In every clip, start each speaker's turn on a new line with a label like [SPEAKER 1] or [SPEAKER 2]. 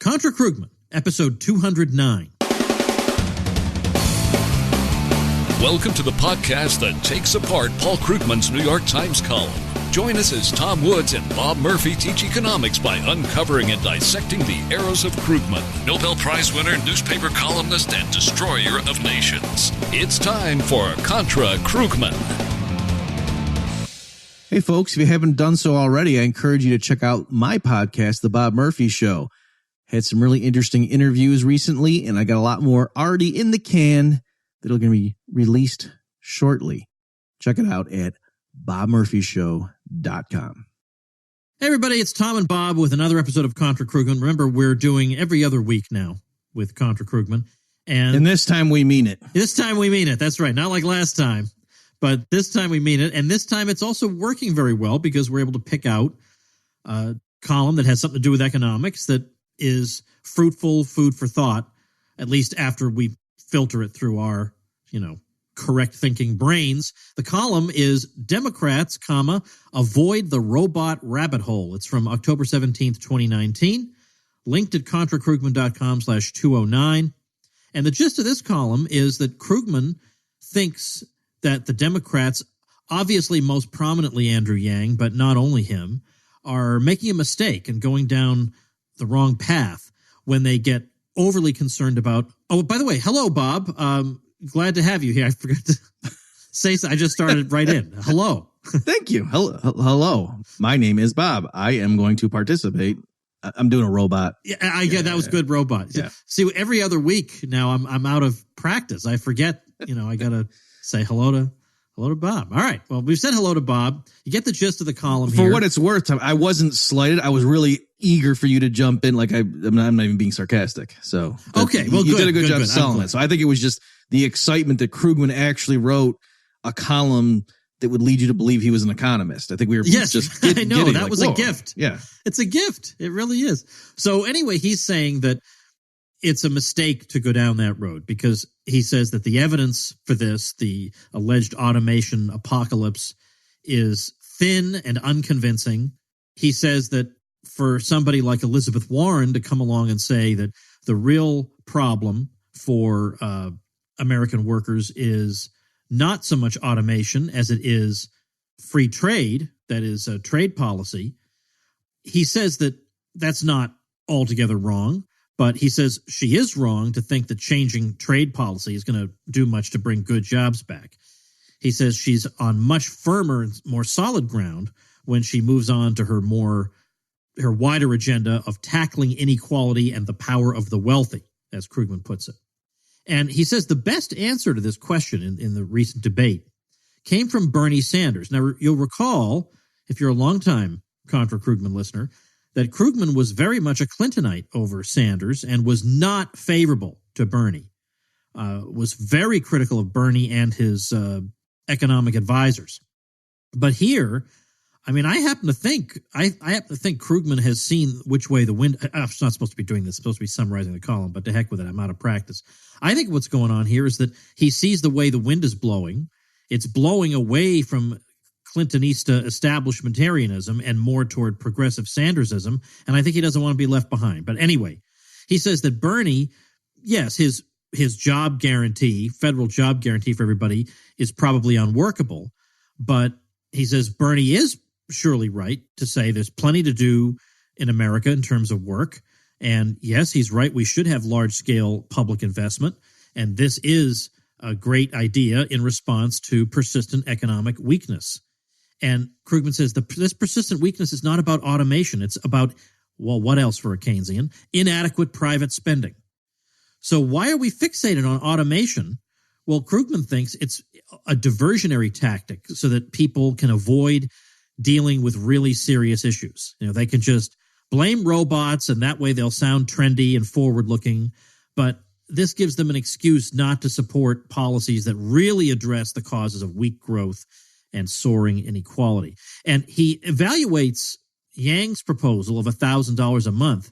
[SPEAKER 1] Contra Krugman, episode 209.
[SPEAKER 2] Welcome to the podcast that takes apart Paul Krugman's New York Times column. Join us as Tom Woods and Bob Murphy teach economics by uncovering and dissecting the arrows of Krugman, Nobel Prize winner, newspaper columnist, and destroyer of nations. It's time for Contra Krugman.
[SPEAKER 3] Hey, folks, if you haven't done so already, I encourage you to check out my podcast, The Bob Murphy Show. Had some really interesting interviews recently, and I got a lot more already in the can that are going to be released shortly. Check it out at bobmurphyshow.com.
[SPEAKER 1] Hey, everybody, it's Tom and Bob with another episode of Contra Krugman. Remember, we're doing every other week now with Contra Krugman.
[SPEAKER 3] And this time we mean it.
[SPEAKER 1] This time we mean it. That's right. Not like last time, but this time we mean it. And this time it's also working very well because we're able to pick out a column that has something to do with economics that is fruitful food for thought, at least after we filter it through our, correct thinking brains. The column is Democrats, avoid the robot rabbit hole. It's from October 17th, 2019, linked at contrakrugman.com/209. And the gist of this column is that Krugman thinks that the Democrats, obviously most prominently Andrew Yang, but not only him, are making a mistake and going down the wrong path when they get overly concerned about, oh, by the way, hello, Bob. Glad to have you here. I forgot to say so. I just started right in. Hello.
[SPEAKER 3] Thank you. Hello. My name is Bob. I am going to participate. I'm doing a robot.
[SPEAKER 1] Yeah, that was good, robot.
[SPEAKER 3] Yeah.
[SPEAKER 1] See, every other week now I'm out of practice. I forget, I got to say hello to Bob. All right. Well, we've said hello to Bob. You get the gist of the column here.
[SPEAKER 3] For what it's worth, Tom, I wasn't slighted. I was really eager for you to jump in. I'm not even being sarcastic. So
[SPEAKER 1] okay, well,
[SPEAKER 3] you
[SPEAKER 1] good,
[SPEAKER 3] did a good job
[SPEAKER 1] good.
[SPEAKER 3] selling it. So I think it was just the excitement that Krugman actually wrote a column that would lead you to believe he was an economist. I think we were just
[SPEAKER 1] I know
[SPEAKER 3] giddy,
[SPEAKER 1] that was a gift.
[SPEAKER 3] Yeah,
[SPEAKER 1] it's a gift. It really is. So anyway, he's saying that it's a mistake to go down that road because he says that the evidence for this, the alleged automation apocalypse, is thin and unconvincing. He says that for somebody like Elizabeth Warren to come along and say that the real problem for American workers is not so much automation as it is free trade, that is a trade policy. He says that that's not altogether wrong, but he says she is wrong to think that changing trade policy is going to do much to bring good jobs back. He says she's on much firmer and more solid ground when she moves on to her wider agenda of tackling inequality and the power of the wealthy, as Krugman puts it. And he says the best answer to this question in the recent debate came from Bernie Sanders. Now, you'll recall, if you're a longtime Contra Krugman listener, that Krugman was very much a Clintonite over Sanders and was not favorable to Bernie, was very critical of Bernie and his economic advisors. But here, I happen to think Krugman has seen which way the wind. I'm not supposed to be doing this. I'm supposed to be summarizing the column, but to heck with it. I'm out of practice. I think what's going on here is that he sees the way the wind is blowing. It's blowing away from Clintonista establishmentarianism and more toward progressive Sandersism, and I think he doesn't want to be left behind. But anyway, he says that Bernie, yes, his job guarantee, federal job guarantee for everybody, is probably unworkable, but he says Bernie is surely right to say there's plenty to do in America in terms of work. And yes, he's right. We should have large-scale public investment. And this is a great idea in response to persistent economic weakness. And Krugman says this persistent weakness is not about automation. It's about, well, what else for a Keynesian? Inadequate private spending. So why are we fixated on automation? Well, Krugman thinks it's a diversionary tactic so that people can avoid dealing with really serious issues. They can just blame robots, and that way they'll sound trendy and forward-looking. But this gives them an excuse not to support policies that really address the causes of weak growth and soaring inequality. And he evaluates Yang's proposal of $1,000 a month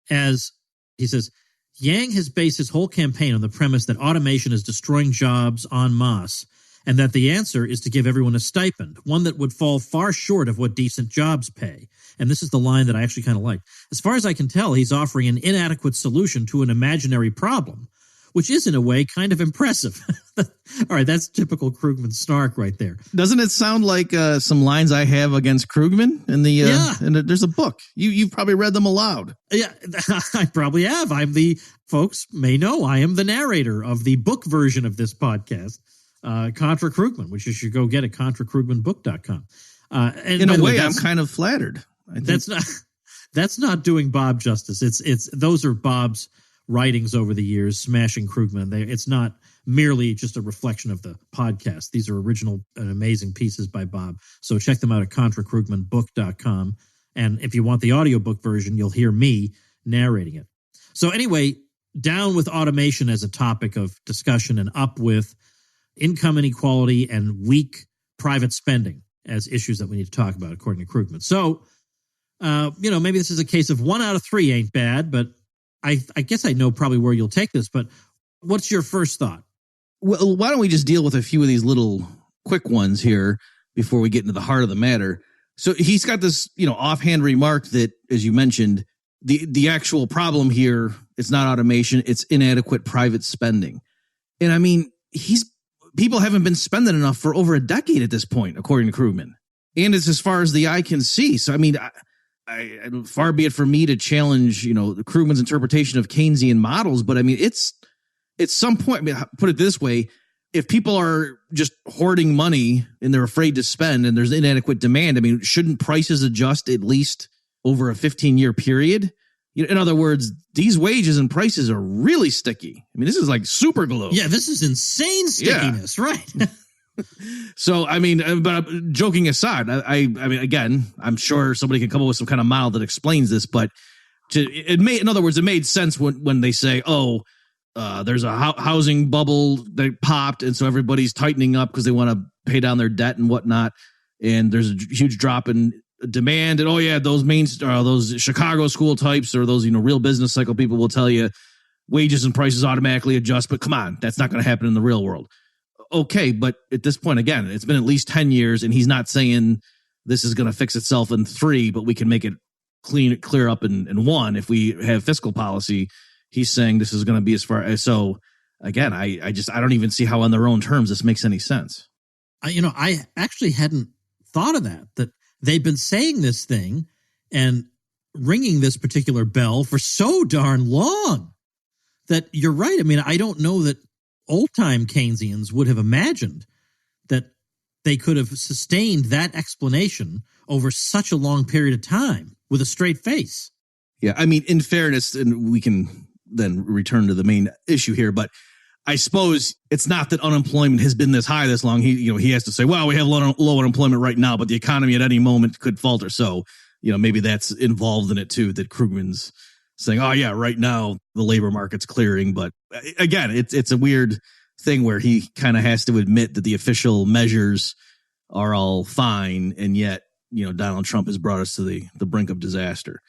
[SPEAKER 1] as, he says, Yang has based his whole campaign on the premise that automation is destroying jobs en masse and that the answer is to give everyone a stipend, one that would fall far short of what decent jobs pay. And this is the line that I actually kind of like. As far as I can tell, he's offering an inadequate solution to an imaginary problem, which is in a way kind of impressive. All right, that's typical Krugman snark right there.
[SPEAKER 3] Doesn't it sound like some lines I have against Krugman in the and there's a book. You've probably read them aloud.
[SPEAKER 1] Yeah, I probably have. Folks may know I am the narrator of the book version of this podcast, Contra Krugman, which you should go get at contrakrugmanbook.com. And
[SPEAKER 3] in a way, I'm kind of flattered. I think.
[SPEAKER 1] That's not doing Bob justice. Those are Bob's writings over the years, smashing Krugman. It's not merely just a reflection of the podcast. These are original and amazing pieces by Bob. So check them out at contrakrugmanbook.com. And if you want the audiobook version, you'll hear me narrating it. So anyway, down with automation as a topic of discussion and up with income inequality and weak private spending as issues that we need to talk about, according to Krugman. So, maybe this is a case of 1 out of 3 ain't bad, but I guess I know probably where you'll take this, but what's your first thought?
[SPEAKER 3] Well, why don't we just deal with a few of these little quick ones here before we get into the heart of the matter? So he's got this, offhand remark that, as you mentioned, the actual problem here, it's not automation, it's inadequate private spending. And I mean, people haven't been spending enough for over a decade at this point, according to Krugman. And it's as far as the eye can see. So, I mean, I far be it for me to challenge, Krugman's interpretation of Keynesian models, but I mean, it's at some point, put it this way, if people are just hoarding money and they're afraid to spend and there's inadequate demand, I mean, shouldn't prices adjust at least over a 15-year period? In other words, these wages and prices are really sticky. I mean, this is like super glue.
[SPEAKER 1] Yeah, this is insane stickiness, right?
[SPEAKER 3] So, I mean, but joking aside, I mean, again, I'm sure somebody can come up with some kind of model that explains this, but in other words, it made sense when they say, there's a housing bubble that popped, and so everybody's tightening up because they want to pay down their debt and whatnot, and there's a huge drop in demand, and those Chicago school types or those real business cycle people will tell you wages and prices automatically adjust, but come on, that's not going to happen in the real world. Okay, but at this point, again, it's been at least 10 years, and he's not saying this is going to fix itself in 3, but we can make it clear up in 1 if we have fiscal policy. He's saying this is going to be as far as, so again, I don't even see how on their own terms this makes any sense.
[SPEAKER 1] I actually hadn't thought of that they've been saying this thing and ringing this particular bell for so darn long that you're right. I mean, I don't know that old-time Keynesians would have imagined that they could have sustained that explanation over such a long period of time with a straight face.
[SPEAKER 3] Yeah, I mean, in fairness, and we can then return to the main issue here, but I suppose it's not that unemployment has been this high this long. He has to say, well, we have low unemployment right now, but the economy at any moment could falter. So, maybe that's involved in it too, that Krugman's saying, oh yeah, right now the labor market's clearing. But again, it's a weird thing where he kind of has to admit that the official measures are all fine. And yet, Donald Trump has brought us to the brink of disaster.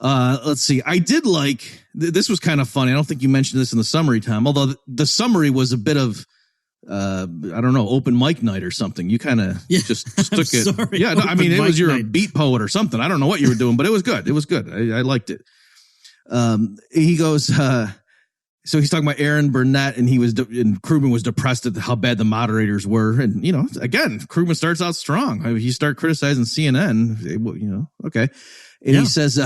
[SPEAKER 3] Let's see. I did like, this was kind of funny. I don't think you mentioned this in the summary, Tom, although the summary was a bit of, open mic night or something. You kind of just took it.
[SPEAKER 1] Sorry,
[SPEAKER 3] yeah, no, I mean, it was your beat poet or something. I don't know what you were doing, but it was good. It was good. I liked it. He goes, so he's talking about Aaron Burnett, and Krugman was depressed at how bad the moderators were. And, again, Krugman starts out strong. I mean, you start criticizing CNN, okay. And he says,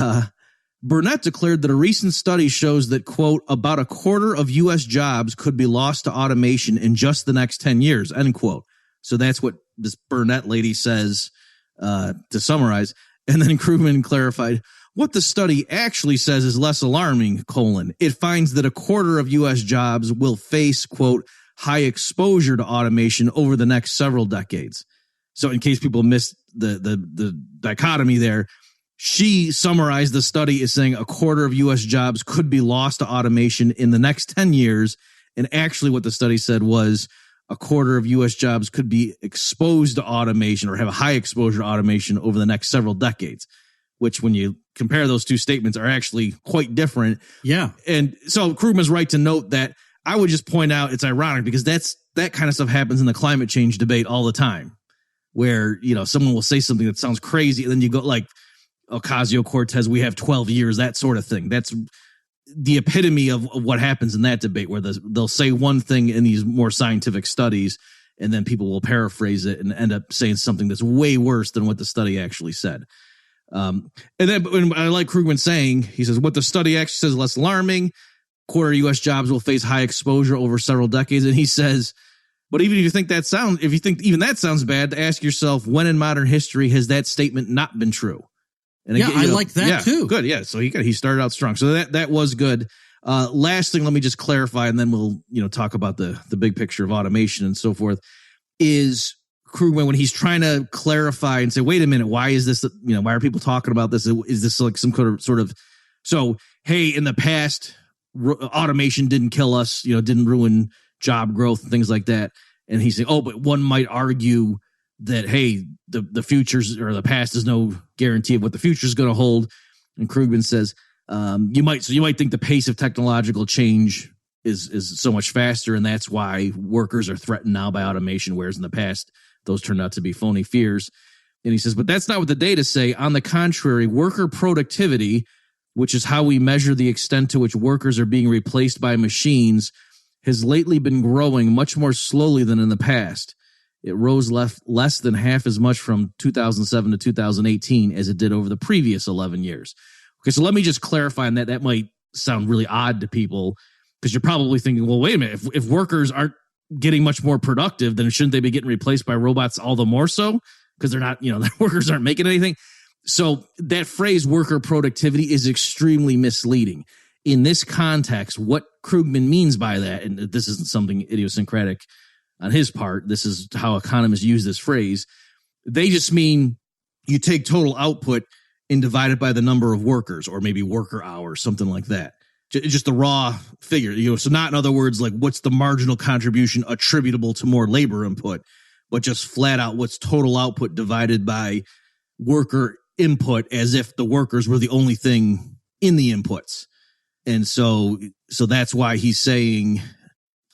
[SPEAKER 3] Burnett declared that a recent study shows that, quote, about a quarter of U.S. jobs could be lost to automation in just the next 10 years, end quote. So that's what this Burnett lady says, to summarize. And then Krugman clarified, what the study actually says is less alarming, it finds that a quarter of U.S. jobs will face, quote, high exposure to automation over the next several decades. So in case people missed the dichotomy there, she summarized the study as saying a quarter of U.S. jobs could be lost to automation in the next 10 years. And actually what the study said was a quarter of U.S. jobs could be exposed to automation or have a high exposure to automation over the next several decades, which when you compare those two statements are actually quite different.
[SPEAKER 1] Yeah.
[SPEAKER 3] And so Krugman's right to note that I would just point out it's ironic because that kind of stuff happens in the climate change debate all the time, where, you know, someone will say something that sounds crazy and then you go like Ocasio-Cortez, we have 12 years, that sort of thing. That's the epitome of what happens in that debate, where they'll say one thing in these more scientific studies and then people will paraphrase it and end up saying something that's way worse than what the study actually said. And then I like Krugman saying, he says, what the study actually says is less alarming. Quarter of U.S. jobs will face high exposure over several decades. And he says, but even if you think even that sounds bad, to ask yourself, when in modern history has that statement not been true? And
[SPEAKER 1] again, I like that too.
[SPEAKER 3] Good. Yeah. So he started out strong. So that was good. Last thing, let me just clarify, and then we'll, talk about the big picture of automation and so forth, is Krugman, when he's trying to clarify and say, wait a minute, why is this, why are people talking about this? Is this like some sort of, so, hey, in the past, automation didn't kill us, didn't ruin job growth and things like that. And he's saying, but one might argue that, hey, the futures or the past is no guarantee of what the future is going to hold. And Krugman says, you might think the pace of technological change is so much faster, and that's why workers are threatened now by automation, whereas in the past, those turned out to be phony fears. And he says, but that's not what the data say. On the contrary, worker productivity, which is how we measure the extent to which workers are being replaced by machines, has lately been growing much more slowly than in the past. It rose less than half as much from 2007 to 2018 as it did over the previous 11 years. Okay, so let me just clarify on that. That might sound really odd to people because you're probably thinking, well, wait a minute, if workers aren't getting much more productive, then shouldn't they be getting replaced by robots all the more so? Because they're not, the workers aren't making anything. So that phrase worker productivity is extremely misleading. In this context, what Krugman means by that, and this isn't something idiosyncratic on his part, this is how economists use this phrase, they just mean you take total output and divide it by the number of workers, or maybe worker hours, something like that. Just the raw figure, so not in other words, like what's the marginal contribution attributable to more labor input, but just flat out what's total output divided by worker input, as if the workers were the only thing in the inputs. And so that's why he's saying,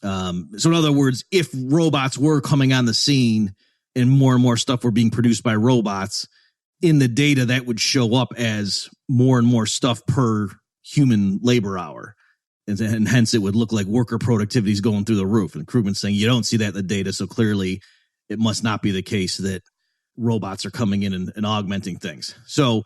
[SPEAKER 3] so in other words, if robots were coming on the scene and more stuff were being produced by robots, in the data that would show up as more and more stuff per human labor hour. And hence it would look like worker productivity is going through the roof. And Krugman's saying you don't see that in the data. So clearly it must not be the case that robots are coming in and augmenting things. So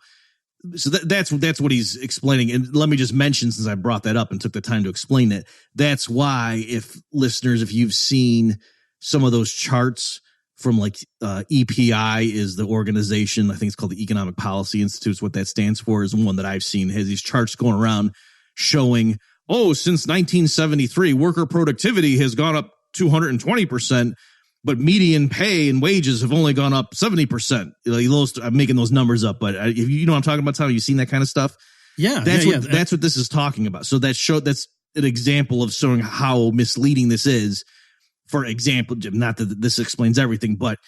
[SPEAKER 3] that's what he's explaining. And let me just mention, since I brought that up and took the time to explain it, that's why if you've seen some of those charts from like EPI is the organization, I think it's called the Economic Policy Institute, what that stands for, is one that I've seen, has these charts going around showing, since 1973, worker productivity has gone up 220%, but median pay and wages have only gone up 70%. I'm making those numbers up, but you know what I'm talking about, Tom? You've seen that kind of stuff?
[SPEAKER 1] Yeah.
[SPEAKER 3] That's what this is talking about. So that's an example of showing how misleading this is. For example, not that this explains everything, but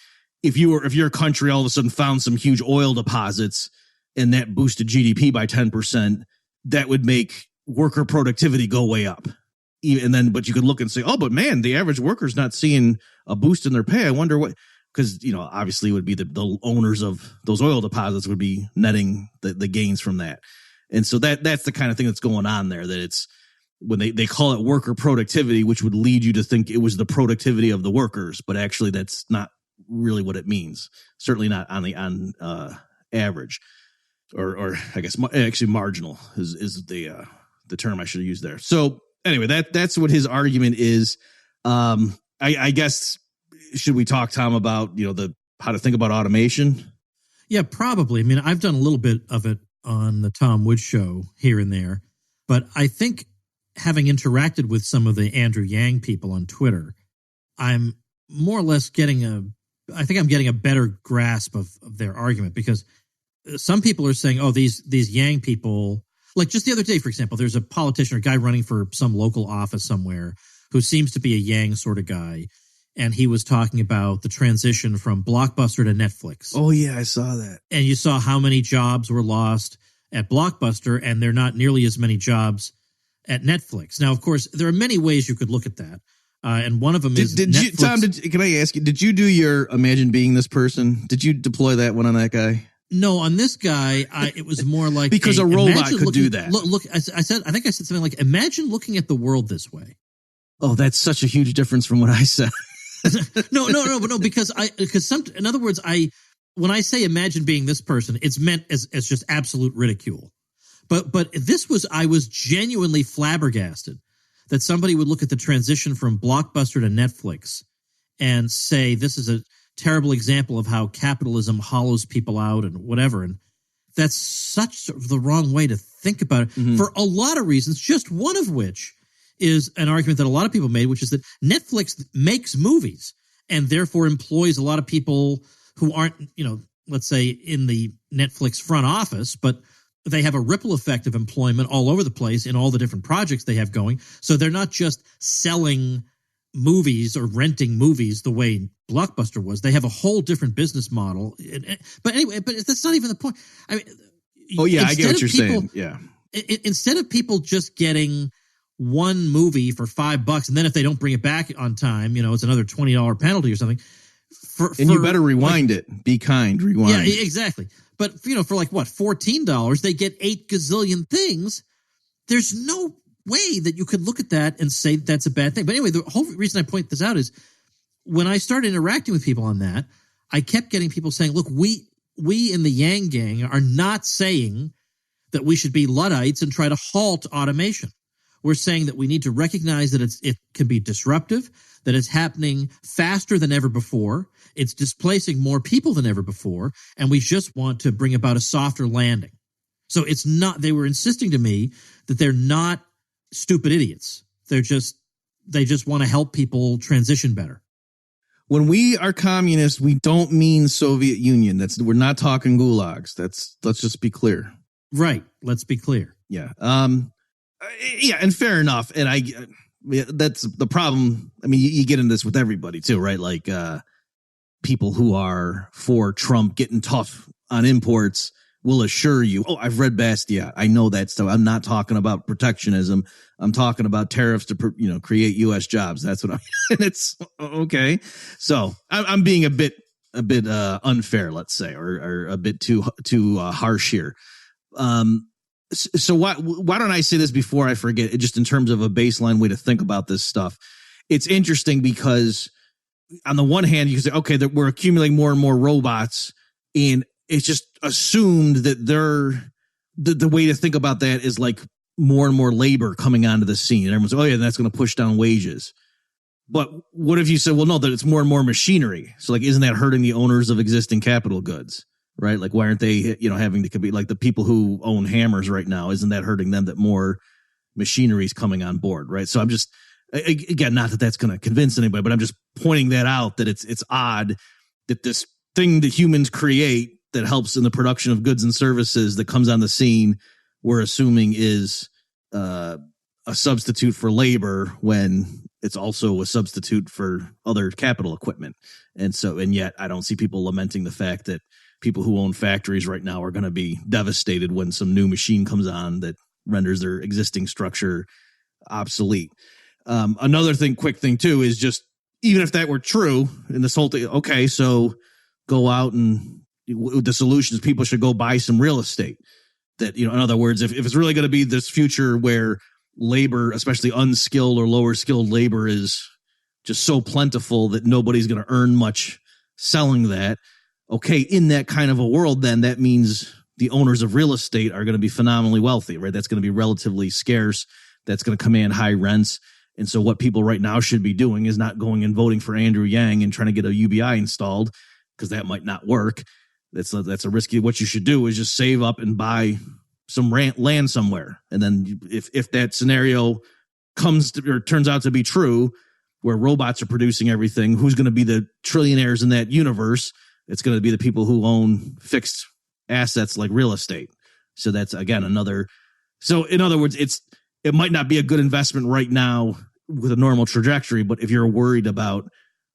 [SPEAKER 3] if your country all of a sudden found some huge oil deposits and that boosted GDP by 10%, that would make worker productivity go way up. But you could look and say, but man, the average worker's not seeing a boost in their pay. I wonder what, because, obviously it would be the owners of those oil deposits would be netting the gains from that. And so that's the kind of thing that's going on there, that it's when they call it worker productivity, which would lead you to think it was the productivity of the workers, but actually that's not really what it means. Certainly not on average, or I guess actually marginal is the term I should have used there. So anyway, that's what his argument is. I guess, should we talk, Tom, about how to think about automation?
[SPEAKER 1] Yeah, probably. I mean, I've done a little bit of it on the Tom Woods Show here and there, but I think, having interacted with some of the Andrew Yang people on Twitter, I'm more or less getting a better grasp of their argument, because some people are saying, these Yang people, like just the other day, for example, there's a politician or guy running for some local office somewhere who seems to be a Yang sort of guy. And he was talking about the transition from Blockbuster to Netflix.
[SPEAKER 3] Oh yeah, I saw that.
[SPEAKER 1] And you saw how many jobs were lost at Blockbuster, and there are not nearly as many jobs at Netflix. Now, of course, there are many ways you could look at that. And one of them is
[SPEAKER 3] did you, Tom, can I ask you, did you do your imagine being this person? Did you deploy that one on that guy?
[SPEAKER 1] No, on this guy, it was more like
[SPEAKER 3] because a robot could do that.
[SPEAKER 1] Look, I think I said something like, imagine looking at the world this way.
[SPEAKER 3] Oh, that's such a huge difference from what I said.
[SPEAKER 1] No, because in other words, when I say imagine being this person, it's meant as just absolute ridicule. But I was genuinely flabbergasted that somebody would look at the transition from Blockbuster to Netflix and say this is a terrible example of how capitalism hollows people out and whatever. And that's such the wrong way to think about it for a lot of reasons, just one of which is an argument that a lot of people made, which is that Netflix makes movies and therefore employs a lot of people who aren't, let's say in the Netflix front office, but they have a ripple effect of employment all over the place in all the different projects they have going. So they're not just selling movies or renting movies the way Blockbuster was. They have a whole different business model. But anyway, that's not even the point. I mean,
[SPEAKER 3] I get what you're saying. Yeah.
[SPEAKER 1] Instead of people just getting one movie for $5, and then if they don't bring it back on time, it's another $20 penalty or something.
[SPEAKER 3] You better rewind it. Be kind. Rewind.
[SPEAKER 1] Yeah, exactly. But for like what, $14, they get 8 gazillion things. There's no way that you could look at that and say that's a bad thing. But anyway, the whole reason I point this out is when I started interacting with people on that, I kept getting people saying, look, we in the Yang Gang are not saying that we should be Luddites and try to halt automation. We're saying that we need to recognize that it can be disruptive, that it's happening faster than ever before. It's displacing more people than ever before. And we just want to bring about a softer landing. So it's not, they were insisting to me that they're not stupid idiots. They just want to help people transition better.
[SPEAKER 3] When we are communists, we don't mean Soviet Union. We're not talking gulags. Let's just be clear.
[SPEAKER 1] Right. Let's be clear.
[SPEAKER 3] Yeah. And fair enough. And that's the problem. I mean, you get into this with everybody too, right? Like, people who are for Trump getting tough on imports will assure you, I've read Bastia. I know that stuff. I'm not talking about protectionism. I'm talking about tariffs to, create U.S. jobs. That's what and it's okay. So I'm being a bit unfair, let's say, or a bit too harsh here. So why don't I say this before I forget, just in terms of a baseline way to think about this stuff? It's interesting because on the one hand, you can say, okay, that we're accumulating more and more robots, and it's just assumed that the way to think about that is like more and more labor coming onto the scene. And everyone's like, that's going to push down wages. But what if you said, well, no, that it's more and more machinery. So like, isn't that hurting the owners of existing capital goods? Right? Like, why aren't they, having to compete? Like the people who own hammers right now, isn't that hurting them that more machinery is coming on board? Right. So I'm just, again, not that that's going to convince anybody, but I'm just pointing that out, that it's odd that this thing that humans create that helps in the production of goods and services that comes on the scene, we're assuming is a substitute for labor when it's also a substitute for other capital equipment. And yet I don't see people lamenting the fact that people who own factories right now are going to be devastated when some new machine comes on that renders their existing structure obsolete. Another quick thing too, is just, even if that were true in this whole thing, okay, so go out and the solution is people should go buy some real estate. That, in other words, if it's really going to be this future where labor, especially unskilled or lower skilled labor, is just so plentiful that nobody's going to earn much selling that. Okay, in that kind of a world, then that means the owners of real estate are going to be phenomenally wealthy, right? That's going to be relatively scarce. That's going to command high rents. And so what people right now should be doing is not going and voting for Andrew Yang and trying to get a UBI installed, because that might not work. That's a risky. What you should do is just save up and buy some land somewhere. And then if that scenario turns out to be true, where robots are producing everything, who's going to be the trillionaires in that universe? It's going to be the people who own fixed assets like real estate. So that's, again, another. So in other words, it might not be a good investment right now with a normal trajectory, but if you're worried about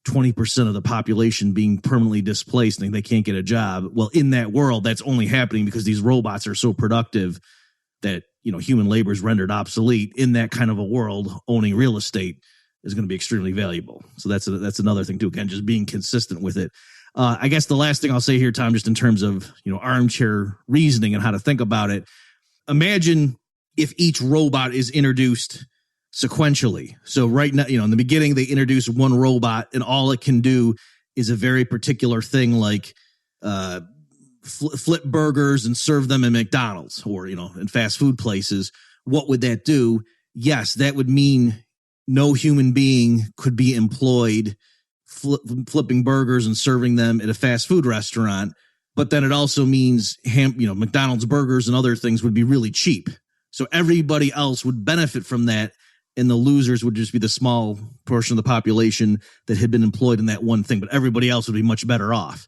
[SPEAKER 3] 20% of the population being permanently displaced and they can't get a job, well, in that world, that's only happening because these robots are so productive that human labor is rendered obsolete in that kind of a world. Owning real estate is going to be extremely valuable. So that's another thing too. Again, just being consistent with it. I guess the last thing I'll say here, Tom, just in terms of, armchair reasoning and how to think about it. Imagine if each robot is introduced sequentially. So right now, in the beginning, they introduce one robot and all it can do is a very particular thing like flip burgers and serve them in McDonald's or, in fast food places. What would that do? Yes, that would mean no human being could be employed flipping burgers and serving them at a fast food restaurant. But then it also means McDonald's burgers and other things would be really cheap. So everybody else would benefit from that. And the losers would just be the small portion of the population that had been employed in that one thing. But everybody else would be much better off.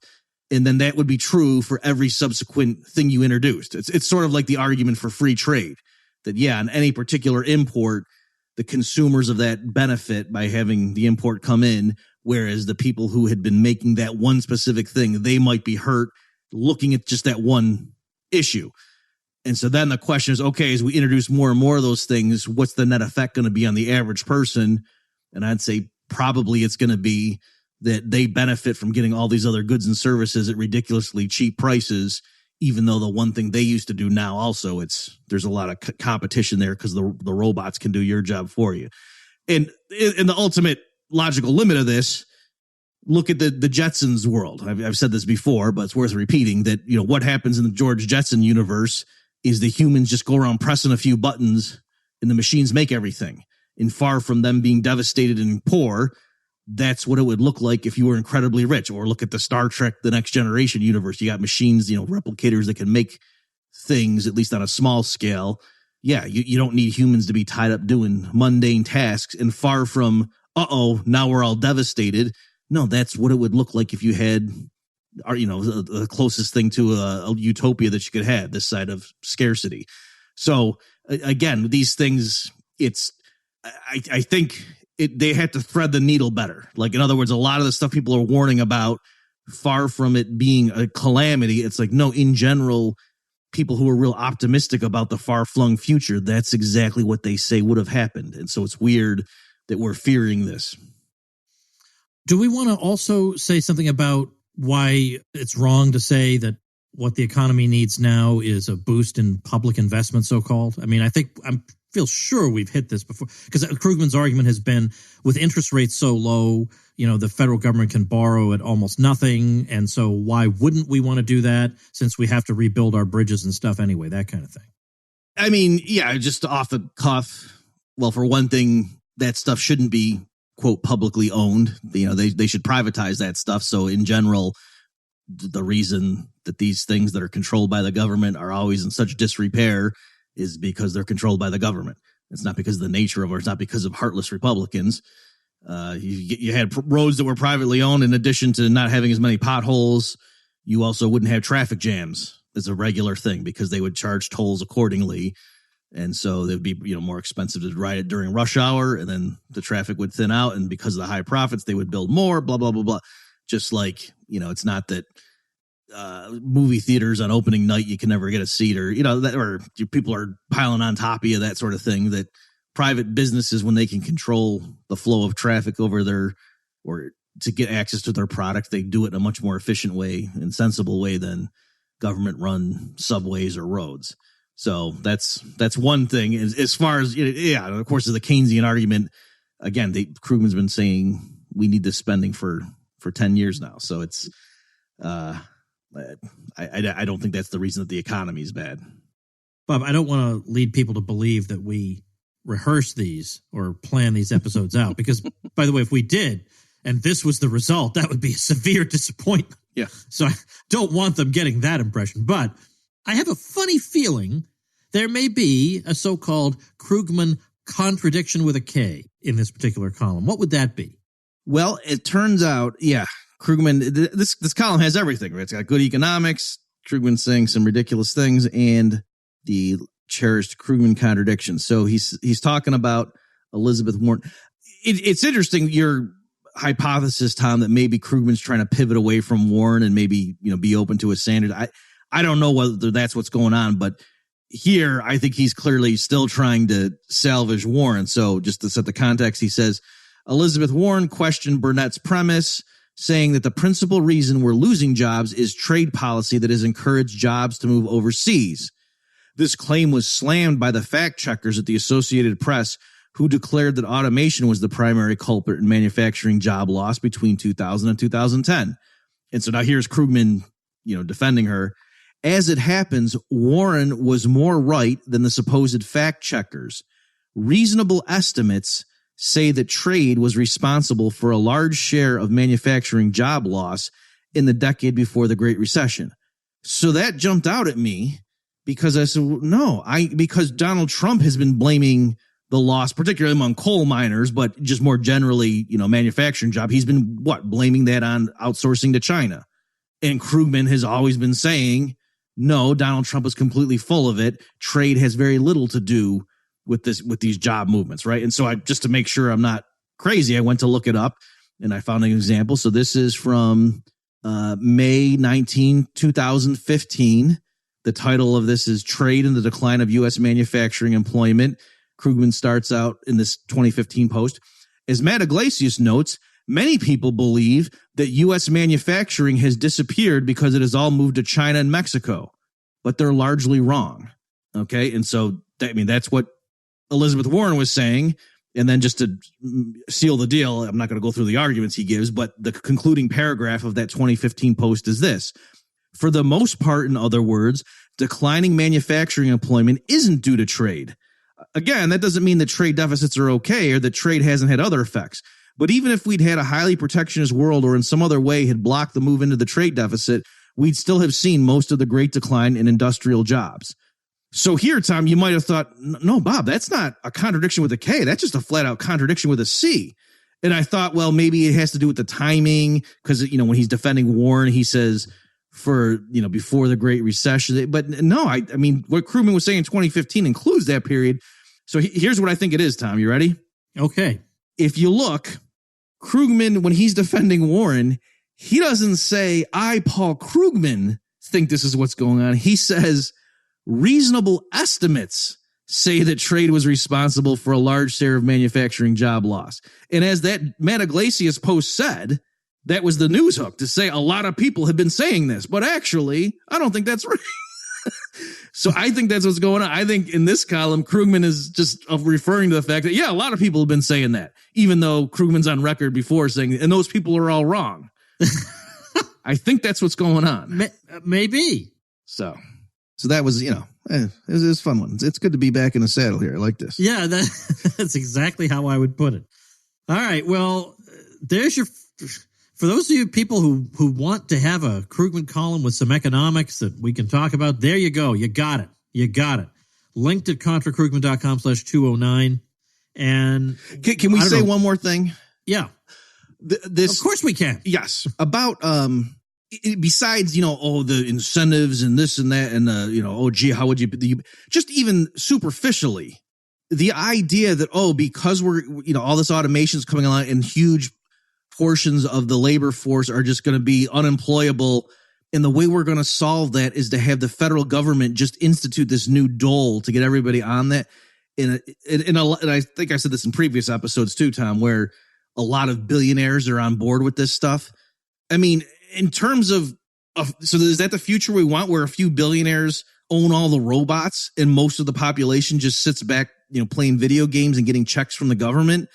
[SPEAKER 3] And then that would be true for every subsequent thing you introduced. It's sort of like the argument for free trade that, on any particular import, the consumers of that benefit by having the import come in, whereas the people who had been making that one specific thing, they might be hurt looking at just that one issue. And so then the question is, okay, as we introduce more and more of those things, what's the net effect going to be on the average person? And I'd say probably it's going to be that they benefit from getting all these other goods and services at ridiculously cheap prices, even though the one thing they used to do now also, there's a lot of competition there because the robots can do your job for you. And in the ultimate logical limit of this, look at the Jetsons world. I've said this before, but it's worth repeating that, what happens in the George Jetson universe is the humans just go around pressing a few buttons and the machines make everything. And far from them being devastated and poor, that's what it would look like if you were incredibly rich. Or look at the Star Trek, The Next Generation universe. You got machines, replicators that can make things, at least on a small scale. Yeah, you don't need humans to be tied up doing mundane tasks. And far from, now we're all devastated. No, that's what it would look like if you had, the closest thing to a utopia that you could have this side of scarcity. So again, these things, I think they had to thread the needle better. Like, in other words, a lot of the stuff people are warning about, far from it being a calamity, it's like, no, in general, people who are real optimistic about the far-flung future, that's exactly what they say would have happened. And so it's weird that we're fearing this.
[SPEAKER 1] Do we want to also say something about why it's wrong to say that what the economy needs now is a boost in public investment, so-called? I mean, I feel sure we've hit this before, because Krugman's argument has been, with interest rates so low, the federal government can borrow at almost nothing. And so why wouldn't we want to do that, since we have to rebuild our bridges and stuff anyway, that kind of thing?
[SPEAKER 3] I mean, just off the cuff. Well, for one thing, that stuff shouldn't be, quote, publicly owned. They should privatize that stuff. So in general, the reason that these things that are controlled by the government are always in such disrepair is because they're controlled by the government. It's not because of the nature of it. It's not because of heartless Republicans. You had roads that were privately owned. In addition to not having as many potholes, you also wouldn't have traffic jams as a regular thing, because they would charge tolls accordingly. And so they'd be, more expensive to ride it during rush hour, and then the traffic would thin out. And because of the high profits, they would build more, blah, blah, blah, blah. Just like, it's not that movie theaters on opening night, you can never get a seat, or, or people are piling on top of you, that sort of thing. That private businesses, when they can control the flow of traffic over or to get access to their product, they do it in a much more efficient way and sensible way than government run subways or roads. So that's one thing. As far as, of course, the Keynesian argument, again, Krugman's been saying we need this spending for 10 years now. So it's, I don't think that's the reason that the economy is bad.
[SPEAKER 1] Bob, I don't want to lead people to believe that we rehearse these or plan these episodes out, because, by the way, if we did, and this was the result, that would be a severe disappointment.
[SPEAKER 3] Yeah.
[SPEAKER 1] So I don't want them getting that impression. But I have a funny feeling there may be a so-called Krugman contradiction with a K in this particular column. What would that be?
[SPEAKER 3] Well, it turns out, Krugman, this column has everything, right? It's got good economics, Krugman saying some ridiculous things, and the cherished Krugman contradiction. So he's talking about Elizabeth Warren. It's interesting, your hypothesis, Tom, that maybe Krugman's trying to pivot away from Warren and maybe, be open to a Sanders. I don't know whether that's what's going on, but here, I think he's clearly still trying to salvage Warren. So just to set the context, he says, Elizabeth Warren questioned Burnett's premise, saying that the principal reason we're losing jobs is trade policy that has encouraged jobs to move overseas. This claim was slammed by the fact checkers at the Associated Press, who declared that automation was the primary culprit in manufacturing job loss between 2000 and 2010. And so now here's Krugman, defending her. As it happens, Warren was more right than the supposed fact checkers. Reasonable estimates say that trade was responsible for a large share of manufacturing job loss in the decade before the Great Recession. So that jumped out at me because I said, because Donald Trump has been blaming the loss, particularly among coal miners, but just more generally, manufacturing job. He's been blaming that on outsourcing to China. And Krugman has always been saying, no, Donald Trump is completely full of it. Trade has very little to do with these job movements, right? And so just to make sure I'm not crazy, I went to look it up and I found an example. So this is from May 19, 2015. The title of this is Trade and the Decline of U.S. Manufacturing Employment. Krugman starts out in this 2015 post. As Matt Iglesias notes, many people believe that U.S. manufacturing has disappeared because it has all moved to China and Mexico, but they're largely wrong. Okay. And so, that's what Elizabeth Warren was saying. And then just to seal the deal, I'm not going to go through the arguments he gives, but the concluding paragraph of that 2015 post is this. For the most part, in other words, declining manufacturing employment isn't due to trade. Again, that doesn't mean that trade deficits are okay or that trade hasn't had other effects. But even if we'd had a highly protectionist world or in some other way had blocked the move into the trade deficit, we'd still have seen most of the great decline in industrial jobs. So here, Tom, you might have thought, no, Bob, that's not a contradiction with a K. That's just a flat out contradiction with a C. And I thought, well, maybe it has to do with the timing because, when he's defending Warren, he says before the Great Recession. But no, I mean, what Krugman was saying in 2015 includes that period. So here's what I think it is, Tom. You ready?
[SPEAKER 1] Okay.
[SPEAKER 3] If you look, Krugman, when he's defending Warren, he doesn't say, I, Paul Krugman, think this is what's going on. He says, reasonable estimates say that trade was responsible for a large share of manufacturing job loss. And as that Matt Iglesias post said, that was the news hook to say a lot of people have been saying this, but actually, I don't think that's right. So I think that's what's going on. I think in this column, Krugman is just referring to the fact that, a lot of people have been saying that, even though Krugman's on record before saying, and those people are all wrong. I think that's what's going on.
[SPEAKER 1] Maybe.
[SPEAKER 3] So that was, it was a fun one. It's good to be back in the saddle here. I like this.
[SPEAKER 1] Yeah, that's exactly how I would put it. All right. Well, there's for those of you people who want to have a Krugman column with some economics that we can talk about, there you go. You got it. Linked at contrakrugman.com/209. And
[SPEAKER 3] can we say one more thing?
[SPEAKER 1] Yeah. Of course we can.
[SPEAKER 3] Yes. About, besides, the incentives and this and that and, how would you, just even superficially, the idea that, because we're, all this automation is coming along and huge portions of the labor force are just going to be unemployable. And the way we're going to solve that is to have the federal government just institute this new dole to get everybody on that. And I think I said this in previous episodes too, Tom, where a lot of billionaires are on board with this stuff. I mean, in terms of so is that the future we want, where a few billionaires own all the robots and most of the population just sits back, playing video games and getting checks from the government?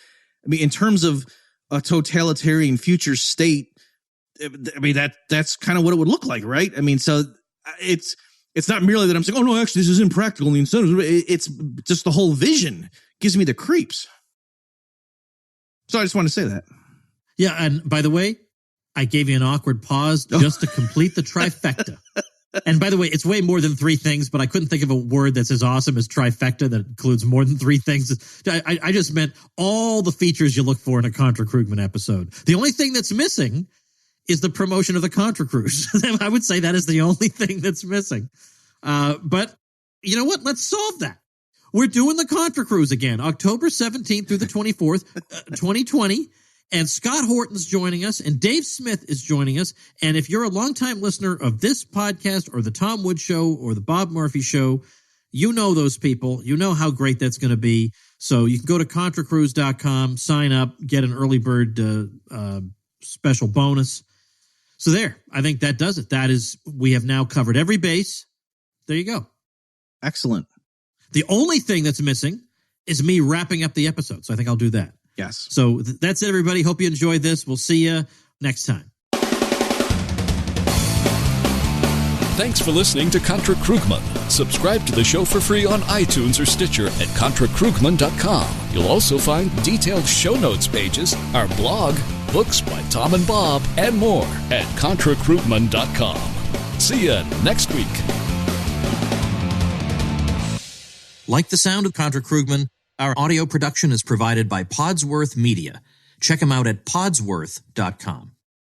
[SPEAKER 3] I mean, in terms of a totalitarian future state, I mean, that's kind of what it would look like, right? I mean, so it's not merely that I'm saying, oh no, actually this is impractical in the incentives. It's just the whole vision gives me the creeps. So I just want to say that.
[SPEAKER 1] Yeah, and by the way, I gave you an awkward pause just to complete the trifecta. And by the way, it's way more than three things, but I couldn't think of a word that's as awesome as trifecta that includes more than three things. I just meant all the features you look for in a Contra Krugman episode. The only thing that's missing is the promotion of the Contra Cruise. I would say that is the only thing that's missing. But you know what? Let's solve that. We're doing the Contra Cruise again, October 17th through the 24th, 2020. And Scott Horton's joining us, and Dave Smith is joining us. And if you're a longtime listener of this podcast or the Tom Woods Show or the Bob Murphy Show, You know those people. You know how great that's going to be. So you can go to ContraCruise.com, sign up, get an early bird special bonus. So there, I think that does it. We have now covered every base. There you go.
[SPEAKER 3] Excellent.
[SPEAKER 1] The only thing that's missing is me wrapping up the episode. So I think I'll do that.
[SPEAKER 3] Yes.
[SPEAKER 1] So that's it, everybody. Hope you enjoyed this. We'll see you next time.
[SPEAKER 2] Thanks for listening to Contra Krugman. Subscribe to the show for free on iTunes or Stitcher at ContraKrugman.com. You'll also find detailed show notes pages, our blog, books by Tom and Bob, and more at ContraKrugman.com. See you next week.
[SPEAKER 1] Like the sound of Contra Krugman? Our audio production is provided by Podsworth Media. Check them out at Podsworth.com.